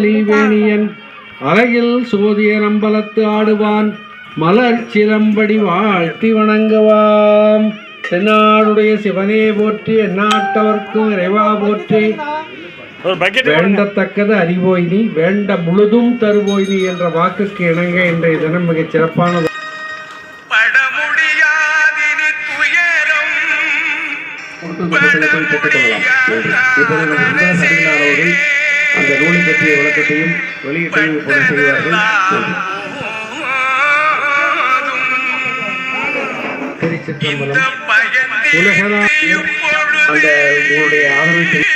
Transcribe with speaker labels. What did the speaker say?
Speaker 1: செய்வேணியன் அழகில் சோதிய நம்பலத்து ஆடுவான் மலர் சிலம்படி வாழ்த்தி வணங்குவாம். தென்னாடுடைய சிவனே போற்றி, எந்நாட்டவர்க்கும் இறைவா போற்றி. வேண்டத்தக்கது அறிவோய் நீ, வேண்ட முழுதும் தருவோய் நீ என்ற வாக்குக்கு இணங்க இன்றைய தினம் மிகச் சிறப்பான அந்த நூலை பற்றிய விளக்கத்தையும் வெளியிட்டையும் செய்வார்கள். திருச்சிற்றம்பலம் உலகளாவிய அந்த உங்களுடைய ஆதரவை